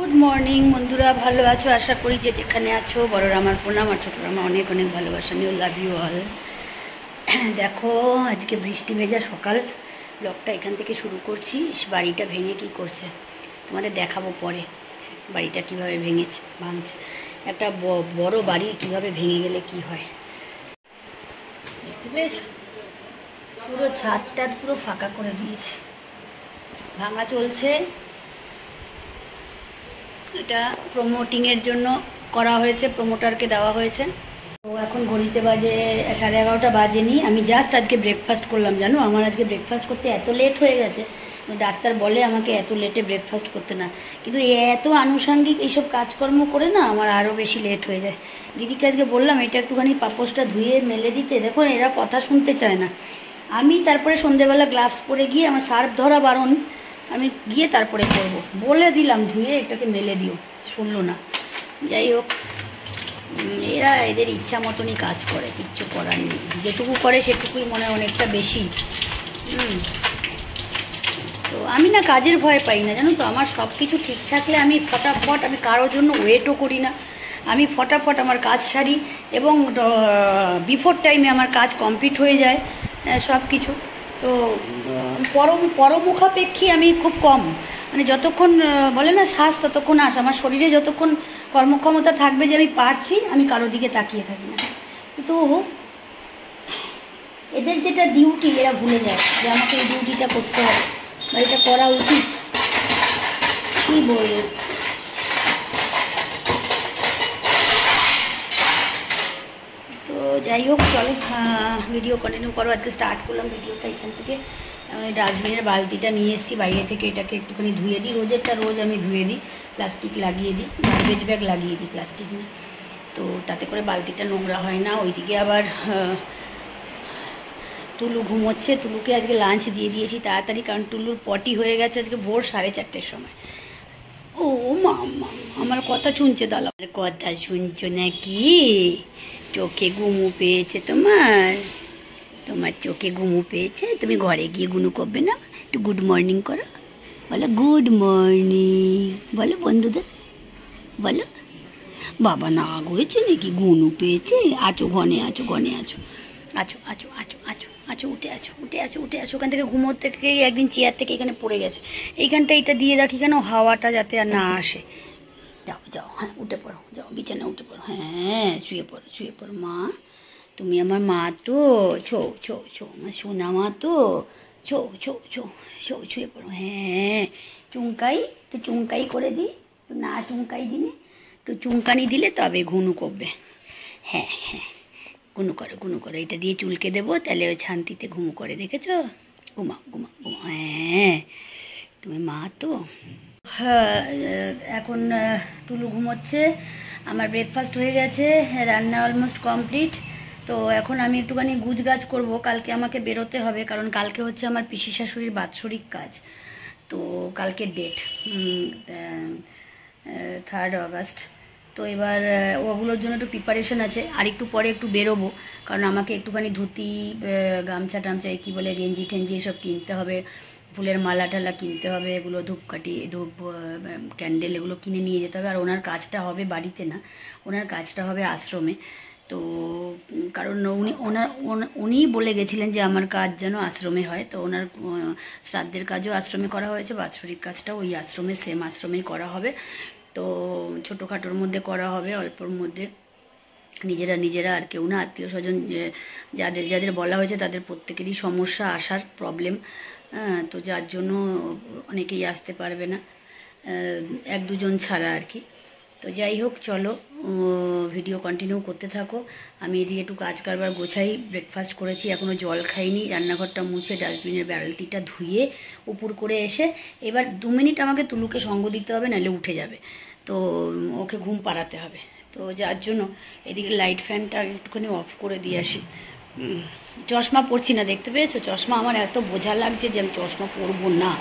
Good morning বন্ধুরা, ভালো আছো আশা করি। যে যেখানে আছো বড়রা আমার প্রণাম, আর ছোটরা আমার অনেক অনেক ভালোবাসা নিয়ে লাভ ইউ অল। দেখো আজকে বৃষ্টি ভেজা সকাল, ব্লগটা এখান থেকে শুরু করছি। বাড়িটা ভেঙে কি করছে তোমাদের দেখাবো পরে, বাড়িটা কিভাবে ভাঙছে। একটা বড় বাড়ি কিভাবে ভেঙে গেলে কি হয় দেখতে পেয়েছো। পুরো ছাদটা পুরো ফাঁকা করে দিয়েছে, ভাঙা চলছে। এটা প্রমোটিংয়ের জন্য করা হয়েছে, প্রমোটারকে দেওয়া হয়েছে। তো এখন ঘড়িতে বাজে 11:30 বাজেনি। আমি জাস্ট আজকে ব্রেকফাস্ট করলাম, জানো আমার আজকে ব্রেকফাস্ট করতে এত লেট হয়ে গেছে। ডাক্তার বলে আমাকে এত লেটে ব্রেকফাস্ট করতে না, কিন্তু এত আনুষঙ্গিক এইসব কাজকর্ম করে না আমার আরও বেশি লেট হয়ে যায়। দিদিকে আজকে বললাম এটা একটুখানি পাপোশটা ধুয়ে মেলে দিতে, দেখো এরা কথা শুনতে চায় না। আমি তারপরে সন্ধেবেলা গ্লাভস পরে গিয়ে, আমার সার্ফ ধরা বারণ, আমি গিয়ে তারপরে করব, বলে দিলাম ধুয়ে এটাকে মেলে দিও, শুনলো না। যাই হোক, এরা এদের ইচ্ছা মতনই কাজ করে, কিচ্ছু করার নেই। যেটুকু করে সেটুকুই মনে হয় অনেকটা বেশি। তো আমি না কাজের ভয় পাই না, জানো তো। আমার সব কিছু ঠিক থাকলে আমি ফটাফট, আমি কারোর জন্য ওয়েটও করি না। আমি ফটাফট আমার কাজ সারি এবং বিফোর টাইমে আমার কাজ কমপ্লিট হয়ে যায় সব কিছু। তো পরমুখাপেক্ষী আমি খুব কম, মানে যতক্ষণ বলে না শ্বাস ততক্ষণ আস, আমার শরীরে যতক্ষণ কর্মক্ষমতা থাকবে যে আমি পারছি, আমি কারো দিকে তাকিয়ে থাকি না। কিন্তু এদের যেটা ডিউটি এরা ভুলে যায় যে আমাকে এই ডিউটিটা করতে হবে বা এটা করা উচিত। কী বলবো, তো যাই হোক চলো ভিডিও কন্টিনিউ করো। আজকে স্টার্ট করলাম ভিডিওটা এখান থেকে। ডাস্টবিনের বালতিটা নিয়ে এসেছি বাইরে থেকে, এটাকে একটুখানি ধুয়ে দিই। রোজ আমি ধুয়ে দিই, প্লাস্টিক লাগিয়ে দিই, গার্বেজ ব্যাগ লাগিয়ে দিই, প্লাস্টিক নিয়ে। তো তাতে করে বালতিটা নোংরা হয় না। ওইদিকে আবার তুলু ঘুমোচ্ছে, তুলুকে আজকে লাঞ্চ দিয়ে দিয়েছি তাড়াতাড়ি, কারণ টুলুর পটি হয়ে গেছে আজকে ভোর 4:30-র সময়। ও মা, আমার কথা শুনছে দালা, কথা শুনছো নাকি? চোখে ঘুমু পেয়েছে তোমার চোখে ঘুমু পেয়েছে। তুমি ঘরে গিয়ে গুনু করবে না? একটু গুড মর্নিং করো, বলো গুড মর্নিং, বলো বন্ধুদের, বলো। বাবা নাগ হয়েছে নাকি? গুনু পেয়েছে? আছো ঘনে আছো, ঘনে আছো, আছো আছো আছো আছো আছো, উঠে আছো, উঠে আছো, উঠে আছো। ওখান থেকে ঘুমোতে থেকে একদিন চেয়ার থেকে এখানে পড়ে গেছে। এইখানটা এটা দিয়ে রাখি কেন, হাওয়াটা যাতে আর না আসে। যাও যাও, হ্যাঁ উঠে পড়ো, যাও বিছানা উঠে পড়ো, হ্যাঁ শুয়ে পড়ো, শুয়ে পড়ো। মা তুমি আমার মা তো, ছো ছো ছো, আমার সোনা মা তো, ছো ছো ছো ছো, শুয়ে পড়ো। হ্যাঁ চুমকাই, তো চুমকাই করে দিই, না চুমকাই দিলে, তো চুমকানি দিলে তবে ঘুনু করবে। হ্যাঁ হ্যাঁ ঘুনু করো, ঘুনু করো, এটা দিয়ে চুলকে দেবো, তাহলে ওই শান্তিতে ঘুমু করে, দেখেছো? ঘুমাও ঘুমাও ঘুমাও, হ্যাঁ তুমি মা তো। হ্যাঁ এখন তুলু ঘুমোচ্ছে, আমার ব্রেকফাস্ট হয়ে গেছে, রান্না অলমোস্ট কমপ্লিট। তো এখন আমি একটুখানি গুজগাছ করব, কালকে আমাকে বেরোতে হবে, কারণ কালকে হচ্ছে আমার পিসি শাশুড়ির বাৎসরিক কাজ। তো কালকে ডেট 3 অগস্ট। তো এবার ওগুলোর জন্য একটু প্রিপারেশন আছে, আর একটু পরে একটু বেরোবো, কারণ আমাকে একটুখানি ধুতি, গামছা টামছা, কী বলে, গেঞ্জি টেঞ্জি এসব কিনতে হবে, ফুলের মালা টালা কিনতে হবে, এগুলো ধূপকাঠি, ধূপ, ক্যান্ডেল, এগুলো কিনে নিয়ে যেতে হবে। আর ওনার কাজটা হবে বাড়িতে না, ওনার কাজটা হবে আশ্রমে। তো কারণ উনিই বলে গেছিলেন যে আমার কাজ যেন আশ্রমে হয়। তো ওনার শ্রাদ্ধের কাজও আশ্রমে করা হয়েছে, বাৎসরিক কাজটাও ওই আশ্রমে, সেম আশ্রমেই করা হবে। তো ছোটোখাটোর মধ্যে করা হবে, অল্পর মধ্যে, নিজেরা আর কেউ না, আত্মীয় স্বজন যাদের যাদের বলা হয়েছে তাদের প্রত্যেকেরই সমস্যা, আসার প্রবলেম। তো যার জন্য অনেকেই আসতে পারবে না, 1-2 জন ছাড়া আর কি। তো যাই হোক চলো ভিডিও কন্টিনিউ করতে থাকো। আমি এদিকে একটু কাজ কারবার গোছাই। ব্রেকফাস্ট করেছি, এখনও জল খাইনি, রান্নাঘরটা মুছে ডাস্টবিনের বালতিটা ধুয়ে উপর করে এসে এবার 2 মিনিট আমাকে তুলুকে সঙ্গ দিতে হবে, নাহলে উঠে যাবে। তো ওকে ঘুম পাড়াতে হবে। তো যার জন্য এদিকে লাইট ফ্যানটা একটুখানি অফ করে দিয়ে আসি। চশমা পরছি না, দেখতে পেয়েছো? চশমা আমার এত বোঝা লাগছে যে আমি চশমা পরবো না,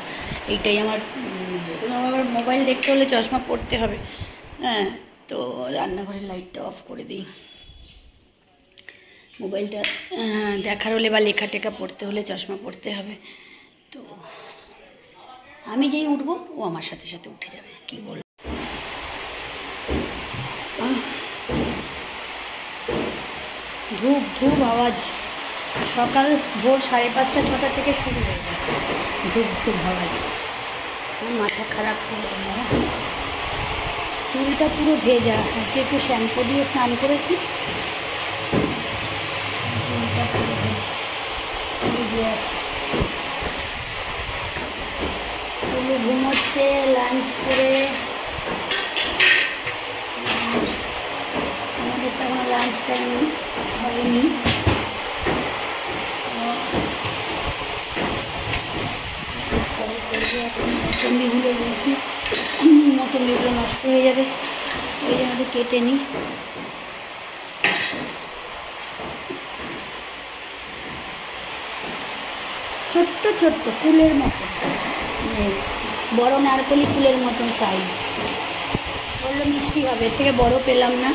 এইটাই আমার। আমার মোবাইল দেখতে হলে চশমা পরতে হবে। হ্যাঁ, তো রান্নাঘরের লাইটটা অফ করে দিই। মোবাইলটা দেখার হলে বা লেখা টেখা পড়তে হলে চশমা পরতে হবে। তো আমি যেই উঠবো ও আমার সাথে সাথে উঠে যাবে, কি বলবো। ধূপ ধূপ আওয়াজ সকাল ভোর 5:30 6টা থেকে শুরু হয়ে যায় ধূপ ধূপ আওয়াজ। মাথা খারাপ করে চুলটা পুরো ভেজা, আজকে একটু শ্যাম্পু দিয়ে স্নান করেছি, চুলটা পুরো ভিজে আছে। চুলু ঘুমোচ্ছে লাঞ্চ করে, আমাদের তো এখন লাঞ্চ টাইম হয়নি। মৌসম্বিগুলো নিয়েছি, মৌসম্বিগুলো নষ্ট হয়ে যাবে, ওই জন্য কেটে নিই। ছোট্ট ছোট্ট কুলের মতো, বড় নারকলি কুলের মতন সাইজ, বললো মিষ্টি হবে, এর থেকে বড় পেলাম না।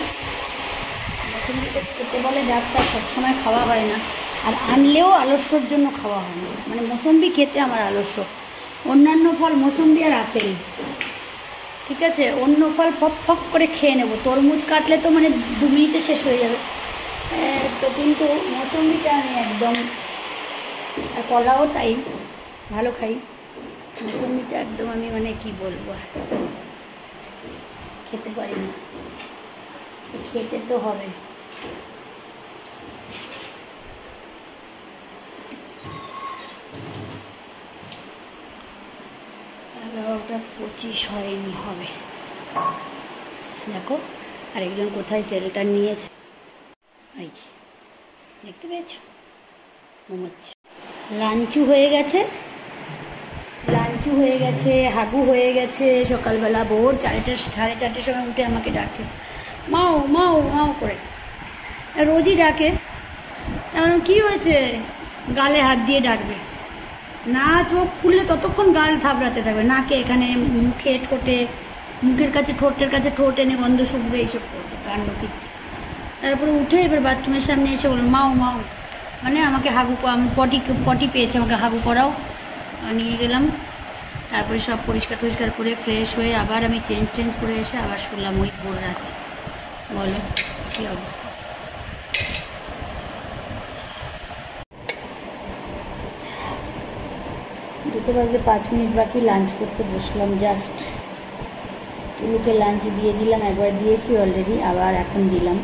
মৌসম্বিটা খেতে বলে ডাক্তার, সবসময় খাওয়া হয় না, আর আনলেও আলস্যর জন্য খাওয়া হয় না। মানে মৌসম্বি খেতে আমার আলস্য, অন্যান্য ফল মৌসম্বি আর আপেল ঠিক আছে, অন্য ফল ফক ফক করে খেয়ে নেবো, তরমুজ কাটলে তো মানে 2 মিনিটে শেষ হয়ে যাবে, তো কিন্তু মৌসম্বিটা আমি একদম, আর কলাও তাই ভালো খাই, মৌসম্বিটা একদম আমি মানে কি বলবো খেতে পারি না, খেতে তো হবে। ওটা 25 হয়নি, হবে। দেখো আরেকজন কোথায় সেলটার নিয়েছে, এই যে দেখতে পেয়েছো, ঘুমোচ্ছে। লাঞ্চু হয়ে গেছে, হাগু হয়ে গেছে। সকালবেলা ভোর 4:30 সময় উঠে আমাকে ডাকছে, মাও মাও মাও করে, রোজই ডাকে। এমন কি হয়েছে, গালে হাত দিয়ে ডাকবে না, চোখ খুললে ততক্ষণ গাল থাবড়াতে থাকবে, নাকে এখানে, মুখে ঠোঁটে, মুখের কাছে ঠোঁটের কাছে ঠোঁট এনে গন্ধ শুকবে, এইসব করবে কাণ্ড কীর্তি। তারপরে উঠে এবার বাথরুমের সামনে এসে বলল মাও মাও, মানে আমাকে হাগু, আমি পটি পেয়েছে, আমাকে হাগু করাও। নিয়ে গেলাম, তারপরে সব পরিষ্কার টরিষ্কার করে ফ্রেশ হয়ে আবার আমি চেঞ্জ করে এসে আবার শুনলাম ওই ভোর রাতে। বলো কী অবস্থা। দুটো বাজে 5 মিনিট বাকি, লাঞ্চ করতে বসলাম জাস্ট। টুলুকে লাঞ্চ দিয়ে দিলাম, একবার দিয়েছি অলরেডি, আবার এখন দিলাম।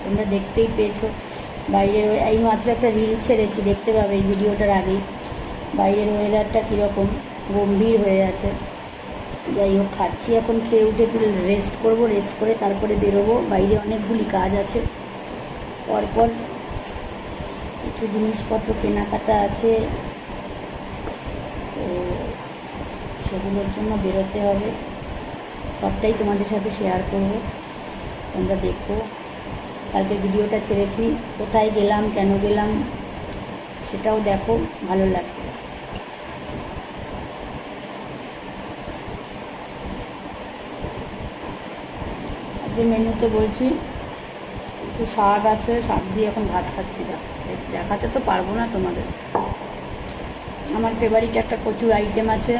তোমরা দেখতেই পেয়েছো বাইরের, এই মাত্র একটা রিল ছেড়েছি, দেখতে পাবে এই ভিডিওটার আগেই। বাইরের ওয়েদারটা কীরকম গম্ভীর হয়ে আছে। যাই হোক, খাচ্ছি এখন, খেয়ে উঠে একটু রেস্ট করবো, রেস্ট করে তারপরে বেরোবো। বাইরে অনেকগুলি কাজ আছে, পরপর কিছু জিনিসপত্র কেনাকাটা আছে, তো সেগুলোর জন্য বেরোতে হবে। সবটাই তোমাদের সাথে শেয়ার করব, তোমরা দেখো। কালকের ভিডিওটা ছেড়েছি, কোথায় গেলাম কেন গেলাম সেটাও দেখো, ভালো লাগবে। আজকে মেনুতে বলছি একটু শাক আছে, শাক দিয়ে এখন ভাত খাচ্ছি, দেখাতে তো পারবো না তোমাদের। আমার ফেভারিট একটা কচুর আইটেম আছে,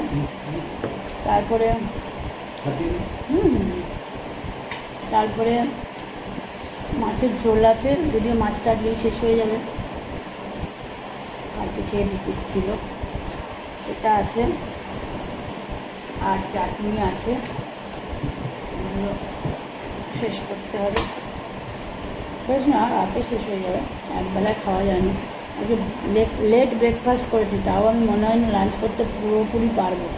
তারপরে তারপরে মাছের ঝোল আছে, যদিও মাছটা আজকেই শেষ হয়ে যাবে, কালকে খেয়ে 2 পিস ছিল, সেটা আছে, আর চাটনি আছে, এগুলো শেষ করতে হবে। বেশ না, রাতে শেষ হয়ে যাবে, একবেলায় খাওয়া যায় না। আজকে লেট ব্রেকফাস্ট করেছি, তাও আমি মনে হয় না লাঞ্চ করতে পুরোপুরি পারবো।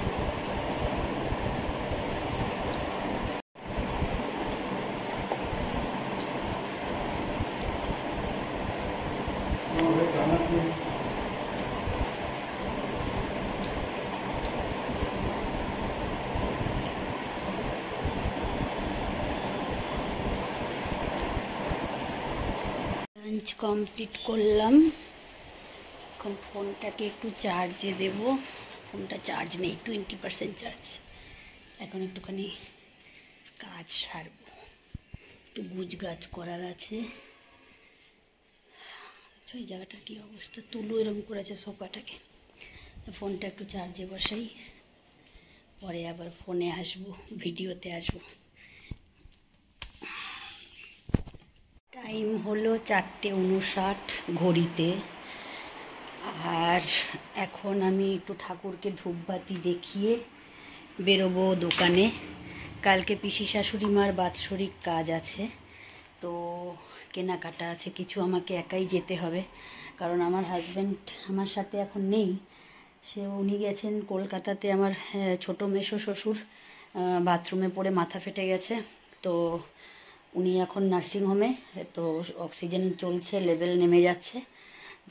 লাঞ্চ কমপ্লিট করলাম, এখন ফোনটাকে একটু চার্জে দেব। ফোনটা চার্জ নেই, 20% চার্জ। এখন একটুখানি কাজ সারবো, একটু গুছগাছ করার আছে। এই জায়গাটার কী অবস্থা, তুলো এরকম করেছে সোফাটাকে। ফোনটা একটু চার্জে বসাই, পরে আবার ফোনে আসবো, ভিডিওতে আসবো। টাইম হলো 4:59 ঘড়িতে। আর এখন আমি একটু ঠাকুরকে ধূপবাতি দেখিয়ে বেরোবো দোকানে। কালকে পিসি শাশুড়ি মার বাৎসরিক কাজ আছে, তো কেনাকাটা আছে কিছু, আমাকে একাই যেতে হবে কারণ আমার হাজব্যান্ড আমার সাথে এখন নেই। উনি গেছেন কলকাতাতে। আমার ছোটো মেসো শ্বশুর বাথরুমে পড়ে মাথা ফেটে গেছে, তো উনি এখন নার্সিংহোমে, তো অক্সিজেন চলছে, লেভেল নেমে যাচ্ছে,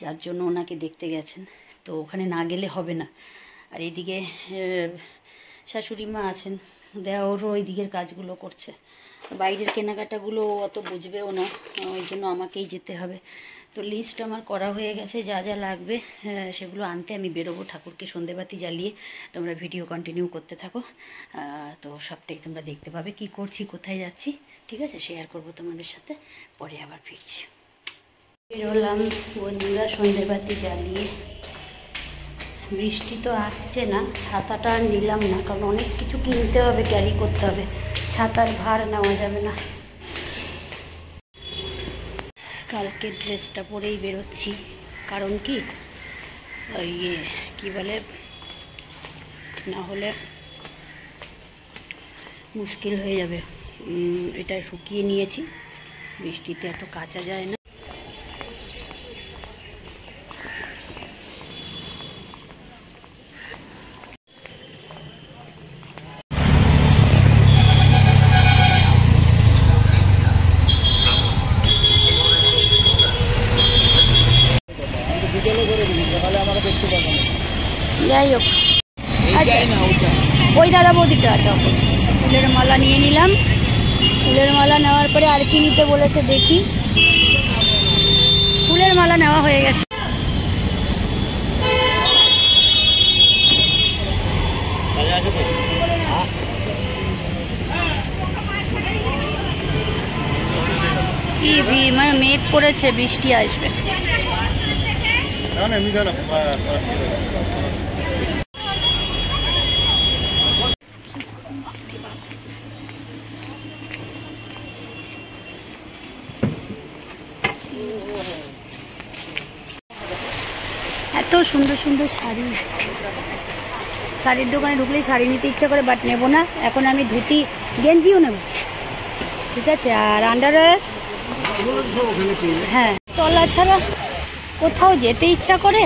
যার জন্য ওনাকে দেখতে গেছেন। তো ওখানে না গেলে হবে না। আর এইদিকে শাশুড়ি মা আছেন, দেওরও ওই দিকের কাজগুলো করছে। বাইরের কেনাকাটাগুলো অত বুঝবেও না, ওই জন্য আমাকেই যেতে হবে। তো লিস্ট আমার করা হয়ে গেছে, যা যা লাগবে সেগুলো আনতে আমি বেরোবো ঠাকুরকে সন্ধেবাতি জ্বালিয়ে। তোমরা ভিডিও কন্টিনিউ করতে থাকো, তো সবটাই তোমরা দেখতে পাবে কি করছি, কোথায় যাচ্ছি। ঠিক আছে, শেয়ার করবো তোমাদের সাথে, পরে আবার ফিরছি। বেরোলাম বন্ধুরা সন্ধেবাতি জ্বালিয়ে। বৃষ্টি তো আসছে না, ছাতাটা আর নিলাম না কারণ অনেক কিছু কিনতে হবে, ক্যারি করতে হবে, ছাতার ভার নেওয়া যাবে না। কালকে ড্রেসটা পরেই বেরোচ্ছি, কারণ কি ওই কি বলে, না হলে মুশকিল হয়ে যাবে। এটা শুকিয়ে নিয়েছি, বৃষ্টিতে এত কাচা যায় না। যাই হোক, আচ্ছা ওই দাদা বৌদিটা আছে, ফুলের মালা নিয়ে নিলাম। ফুলের মালা নেওয়ার পরে আর কি নিতে বলেছে দেখি। ফুলের মালা নেওয়া হয়ে গেছে। কি মানে মেঘ করেছে, বৃষ্টি আসবে। এত সুন্দর সুন্দর শাড়ি, শাড়ির দোকানে ঢুকলেই শাড়ি নিতে ইচ্ছা করে, বাট নেবো না। এখন আমি ধুতি গেঞ্জিও নেব, ঠিক আছে। আর আন্ডারওয়্যার, হ্যাঁ, তলা ছাড়া কোথাও যেতে ইচ্ছা করে।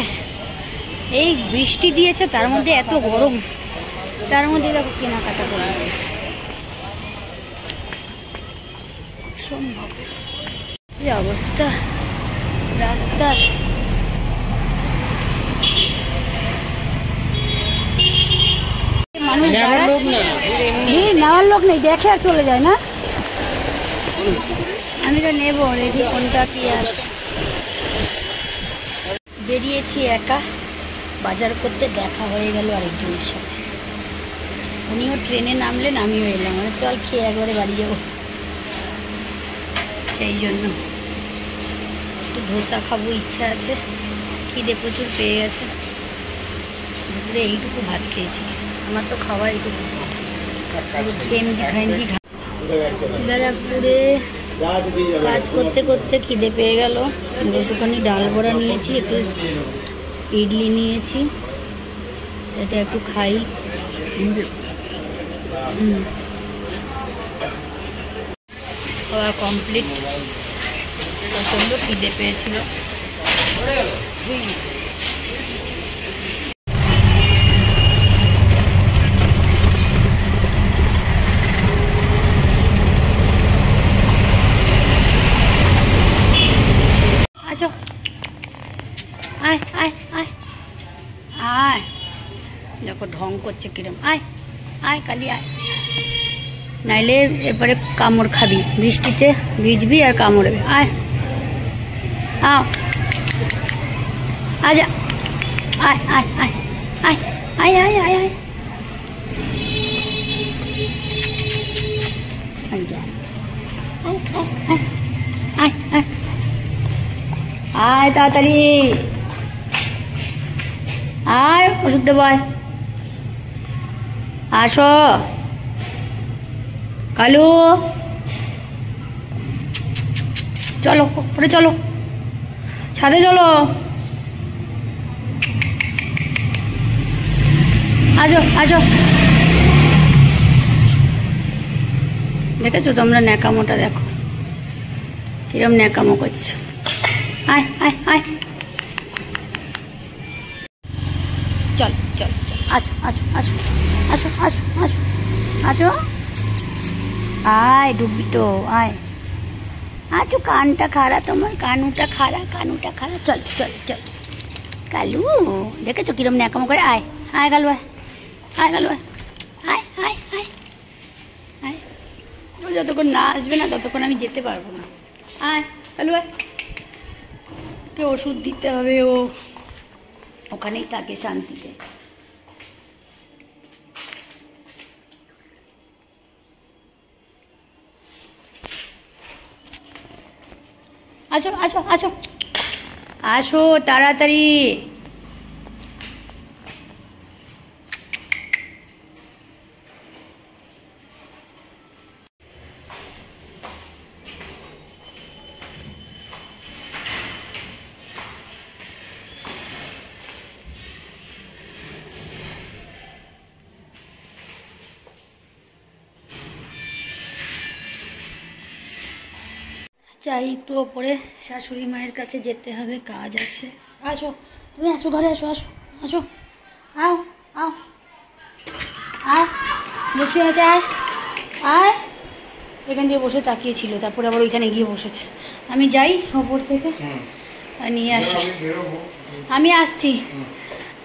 এই বৃষ্টি দিয়েছে, তার মধ্যে এত গরম, তার মধ্যে দেখো কেনাকাটা করে সম্ভব। কি অবস্থা রাস্তার। মানুষ নেওয়ার লোক নেই, দেখে আর চলে যায় না। আমি তো নেবো, দেখি কোনটা কি আছে। বেরিয়েছি একা বাজার করতে, দেখা হয়ে গেল আরেকজনের সাথে। উনিও ট্রেনে নামলেন, আমিও এলাম। চল খেয়ে একবারে বাড়ি যাবো, সেই জন্য একটু ধোসা খাবো ইচ্ছা আছে, খিদে প্রচুর পেয়ে গেছে। দুপুরে এইটুকু ভাত খেয়েছি, আমার তো খাওয়া এইটুকু, ব্যারাকপুরে কাজ করতে করতে খিদে পেয়ে গেল। একটুখানি ডাল বড়া নিয়েছি, একটু ইডলি নিয়েছি, এটা একটু খাই। খাওয়া কমপ্লিট। প্রচণ্ড খিদে পেয়েছিল। আচ্ছা আয় আয় আয় আয়, দেখো ঢং করছে কিরম। আয় আয় কালি আয়, নাইলে এরপরে কামড় খাবি, বৃষ্টিতে ভিজবি আর কামড়বে। আয় আজা, আয় আয় আয় আয় আয় আয় আয় আয় আয় আয় আয় তাড়াতাড়ি আয়, ওষুধ দেবো, আয় আসো কালু। চলো উপরে চলো, ছাদে চলো, আজো আজো। দেখেছো তোমরা ন্যাকামোটা, দেখো কিরম ন্যাকামো করছো। আয় আয় আয়, চল চল চল, আসো আসো আসো আসো আসো আসো আসো, আয় ডুববি তো, আয় আছো। কানটা খাড়া তোমার, কানুটা খাড়া, কানুটা খাড়া। চল চল চল কালু, দেখেছো কিরম ন্যাকামো করে। আয় আয় কালু, আয় আয় কালু, আয় আয় আয় আয় আয়। ও যতক্ষণ না আসবে না ততক্ষণ আমি যেতে পারবো না। আয় কালু, আয়। ওকে ওষুধ দিতে হবে, ও ওখানেই থাকে শান্তিতে। আসো আসো আসো আসো তাড়াতাড়ি। যাই একটু ওপরে, শাশুড়ি মায়ের কাছে যেতে হবে, কাজ আছে। আসো তুমি, আসো ঘরে, আসো আসো আসো, আও আও আয়, বসে আছে, আয় আয়। এখান দিয়ে বসে তাকিয়েছিল, তারপরে আবার ওইখানে গিয়ে বসেছে। আমি যাই ওপর থেকে নিয়ে আসি। আমি আসছি,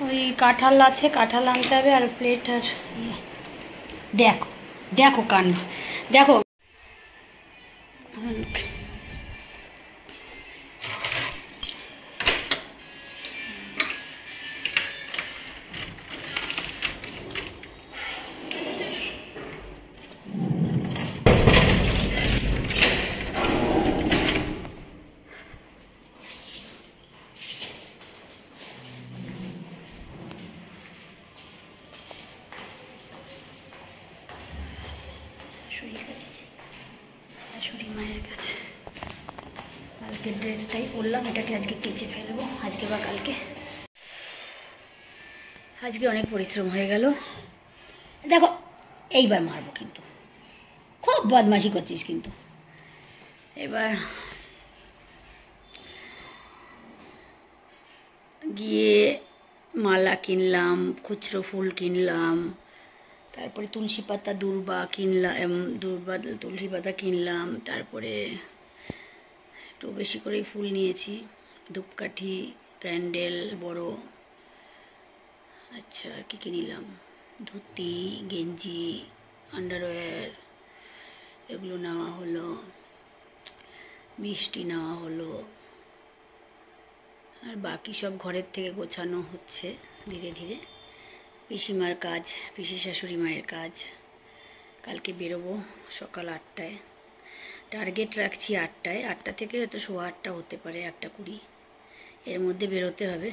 ওই কাঁঠাল আছে, কাঁঠাল আনতে হবে, আর প্লেট আর ইয়ে। দেখো দেখো কাণ্ড, দেখো। শাশুড়ি মায়ের কাছে কালকে ড্রেসটাই পরলাম, এটাকে আজকে কেচে ফেলবো, আজকে বা কালকে। আজকে অনেক পরিশ্রম হয়ে গেল। দেখো এইবার মারবো, কিন্তু খুব বদমাশি করছিস কিন্তু। এবার গিয়ে মালা কিনলাম, খুচরো ফুল কিনলাম, তারপরে তুলসী পাতা দূর্বা কিনলাম, তুলসী পাতা কিনলাম, তারপরে একটু বেশি করেই ফুল নিয়েছি, ধূপকাঠি, ক্যান্ডেল বড়। আচ্ছা আর কি নিলাম, ধুতি, গেঞ্জি, আন্ডারওয়্যার, এগুলো নেওয়া হলো, মিষ্টি নেওয়া হলো, আর বাকি সব ঘরের থেকে গোছানো হচ্ছে ধীরে ধীরে। পিসিমার কাজ, পিসি শাশুড়ি মায়ের কাজ। কালকে বেরোবো সকাল 8টায়, টার্গেট রাখছি 8টায়, 8টা থেকে হয়তো 8:15 হতে পারে, 8:20 এর মধ্যে বেরোতে হবে।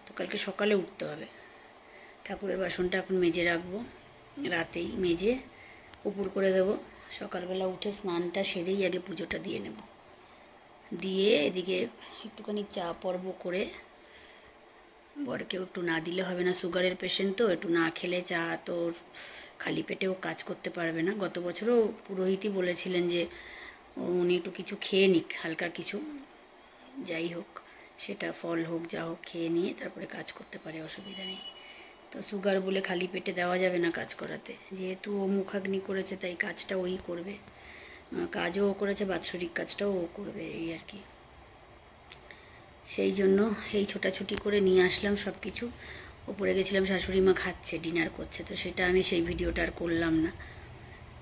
তো কালকে সকালে উঠতে হবে। ঠাকুরের বাসনটা এখন মেজে রাখবো, রাতেই মেজে উপর করে দেবো। সকালবেলা উঠে স্নানটা সেরেই আগে পুজোটা দিয়ে নেব, দিয়ে এদিকে একটুখানি চা পর্ব করে, বরকেও একটু না দিলে হবে না, সুগারের পেশেন্ট তো, একটু না খেলে চা তো খালি পেটেও কাজ করতে পারবে না। গত বছরও পুরোহিতই বলেছিলেন যে উনি একটু কিছু খেয়ে নিক, হালকা কিছু, যাই হোক সেটা ফল হোক যা হোক খেয়ে নিয়ে তারপরে কাজ করতে পারে, অসুবিধা নেই। তো সুগার বলে খালি পেটে দেওয়া যাবে না কাজ করাতে, যেহেতু ও মুখাগ্নি করেছে তাই কাজটা ওই করবে, কাজও ও করেছে, বাৎসরিক কাজটাও ও করবে, এই আর কি। সেই জন্য এই ছোটাছুটি করে নিয়ে আসলাম সব কিছু। ওপরে গেছিলাম, শাশুড়ি মা খাচ্ছে, ডিনার করছে, তো সেটা আমি সেই ভিডিওটা আর করলাম না।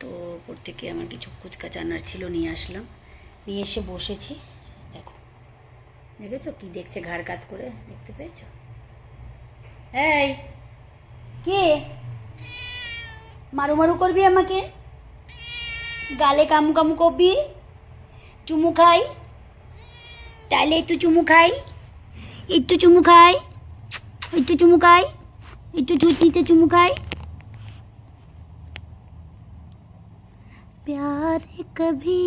তো ওপর থেকে আমার কিছু কুচকাচ আনার ছিল, নিয়ে আসলাম, নিয়ে এসে বসেছি। দেখো, দেখেছো কি দেখছে ঘাড় কাত করে, দেখতে পেয়েছো? এই কে মারু মারু করবি আমাকে, গালে কামু কামু করবি, চুমু খাই, তাহলে একটু চুমু খাই, একটু চুমু খাই, একটু চুমু খাই, একটু থুতনিতে চুমু খাই। प्यार कभी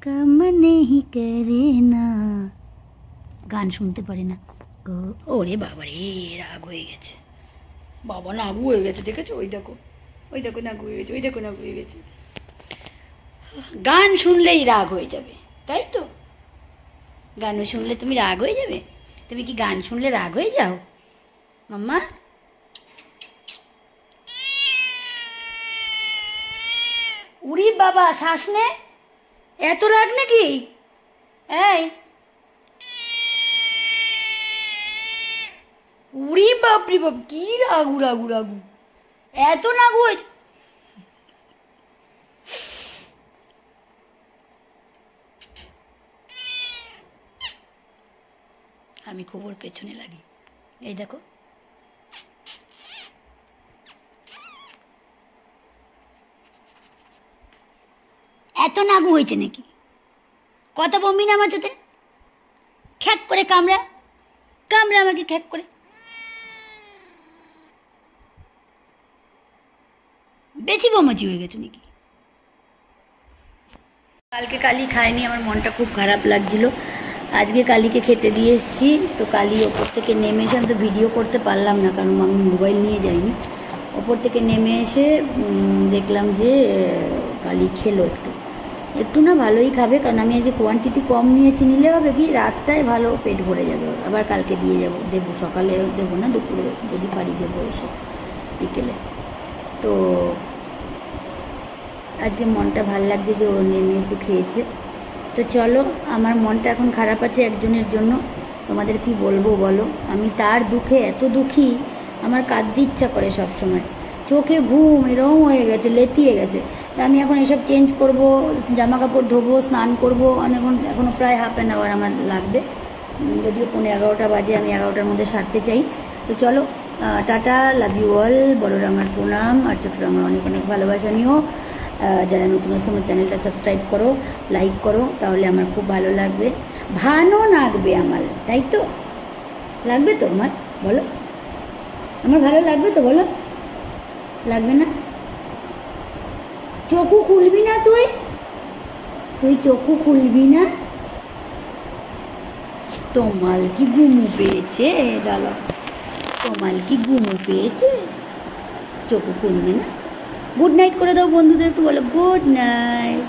কাম নেহি করে না, গান শুনতে পারে না। ওরে বাবা রে, রাগ হয়ে গেছে, বাবা নাগু হয়ে গেছে, দেখেছো? ওই দেখো, ওই দেখো নাগু হয়ে গেছে, ওই দেখো নাগু হয়ে গেছে। গান শুনলেই রাগ হয়ে যাবে, তাই তো? গান শুনলে তুমি রাগ হয়ে যাবে? তুমি কি গান শুনলে রাগ হয়ে যাও মাম্মা? উরি বাবা, শ্বাস নে, এত রাগ নাকি? এই উরি বাপরি বাপ, কি রাগু রাগু রাগু, এত রাগু হয়েছে? আমি খুব ওর পেছনে লাগি, এই দেখো। এত নাগু হয়েছে নাকি? কথা বলবি না আমার সাথে? খ্যাক করে কামড়া, কামড়া আমাকে খ্যাক করে। বেশি বমাচি হয়ে গেছে নাকি? কালকে কালি খায়নি, আমার মনটা খুব খারাপ লাগছিল। আজকে কালিকে খেতে দিয়ে এসেছি, তো কালি ওপর থেকে নেমে এসে, আমি তো ভিডিও করতে পারলাম না কারণ আমি মোবাইল নিয়ে যাইনি। ওপর থেকে নেমে এসে দেখলাম যে কালি খেলো একটু একটু না, ভালোই খাবে, কারণ আমি আজকে কোয়ান্টিটি কম নিয়েছি। নিলে হবে কি, রাতটায় ভালো পেট ভরে যাবে, আবার কালকে দিয়ে যাবো, দেবো সকালে দেবো না, দুপুরে যদি পারি দেবো এসে বিকেলে। তো আজকে মনটা ভাল লাগছে যে ও নেমে একটু খেয়েছে। তো চলো, আমার মনটা এখন খারাপ আছে একজনের জন্য, তোমাদের কি বলবো বলো? আমি তার দুঃখে এত দুঃখী, আমার কাঁদতে ইচ্ছা করে সব সময়, চোখে ঘুম এরকম হয়ে গেছে, লেতিয়ে গেছে। তা আমি এখন এসব চেঞ্জ করব, জামা কাপড় ধোবো, স্নান করবো, এখনও প্রায় হাফ অ্যান আওয়ার আমার লাগবে, যদিও 11:15 বাজে, আমি 11টার মধ্যে সারতে চাই। তো চলো, টাটা, লাভ ইউ অল। বড়রা আমার প্রণাম, আর ছোটরা আমার অনেক অনেক ভালোবাসা নিও। যারা নতুন আছে আমার চ্যানেলটা সাবস্ক্রাইব করো, লাইক করো, তাহলে আমার খুব ভালো লাগবে, ভালো লাগবে আমার, তাই তো? লাগবে তো আমার, বলো? আমার ভালো লাগবে তো, বলো? লাগবে না? চোখু খুলবি না তুই? তুই চোখু খুলবি না? তোমার কি ঘুমু পেয়েছে? দাদা, তোমার কি ঘুমু পেয়েছে? চোখু খুলবে না? গুড নাইট করে দাও বন্ধুদের, একটু বলো গুড নাইট,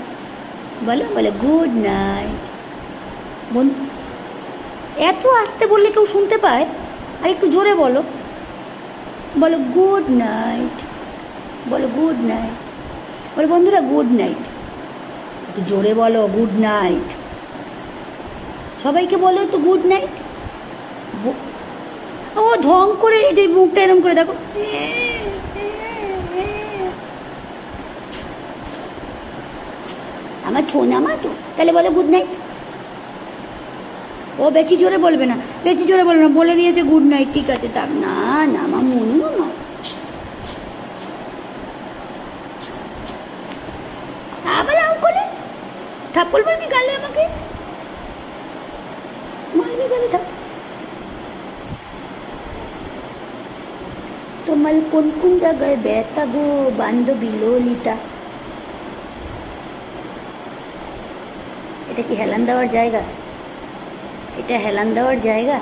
বলো বলো গুড নাইট। বন্ধু, এত আস্তে বললে কেউ শুনতে পায়? আর একটু জোরে বলো, বলো গুড নাইট, বলো গুড নাইট, বলো বন্ধুরা গুড নাইট, একটু জোরে বলো গুড নাইট, সবাইকে বলো একটু গুড নাইট। ও ঢং করে এই মুখটা এরম করে দেখো, আমার ছোনা মা তো, তাহলে বলো গুড নাইট। ও বেশি জোরে বলবে না, বেশি জোরে বলবে না, বলে দিয়েছে গুড নাইট, ঠিক আছে থাক। না না, আমার মনু না, আবার আউ করে থাপ্পড় মারবি গালে, আমাকে মারবি গালে থাপ্পড়। তোমার কোন কোন জায়গায় ব্যথা গো বান্ধবী ললিতা? এটা কি হেলান দেওয়ার জায়গা? এটা হেলান দেওয়ার জায়গা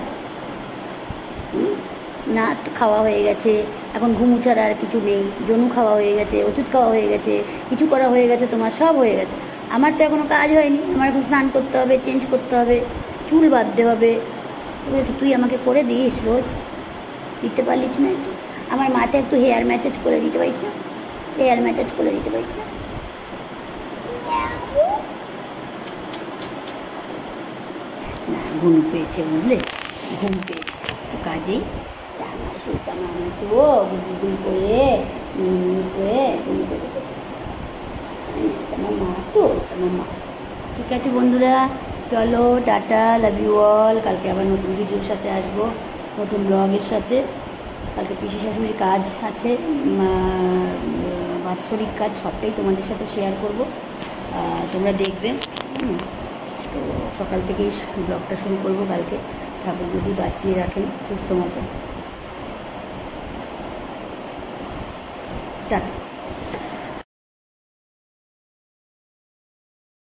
না? তো খাওয়া হয়ে গেছে, এখন ঘুমু ছাড়া আর কিছু নেই, জনু খাওয়া হয়ে গেছে, ওষুধ খাওয়া হয়ে গেছে, কিছু করা হয়ে গেছে, তোমার সব হয়ে গেছে। আমার তো এখনও কাজ হয়নি, আমার এখন স্নান করতে হবে, চেঞ্জ করতে হবে, চুল বাঁধতে হবে। এগুলো কি তুই আমাকে করে দিস রোজ? দিতে পারলিস না একটু? আমার মাথায় একটু হেয়ার ম্যাসেজ করে দিতে পারিস না? হেয়ার ম্যাসেজ করে দিতে পারিস না? না, ঘুম পেয়েছে, বুঝলে, ঘুম পেয়েছে তো কাজেই আমি তো গুলি করে তোমার মা তো, তোমার মা। ঠিক আছে বন্ধুরা, চলো টাটা, লাভ ইউ অল। কালকে আবার নতুন ভিডিওর সাথে আসবো, নতুন ব্লগের সাথে। কালকে পিসি শাশুড়ির কাজ আছে, বাৎসরিক কাজ, সবটাই তোমাদের সাথে শেয়ার করব, তোমরা দেখবে। তো সকাল থেকেই ব্লগটা শুরু করব কালকে, ঠাকুর যদি বাঁচিয়ে রাখেন সুস্থ মতো। টাটা।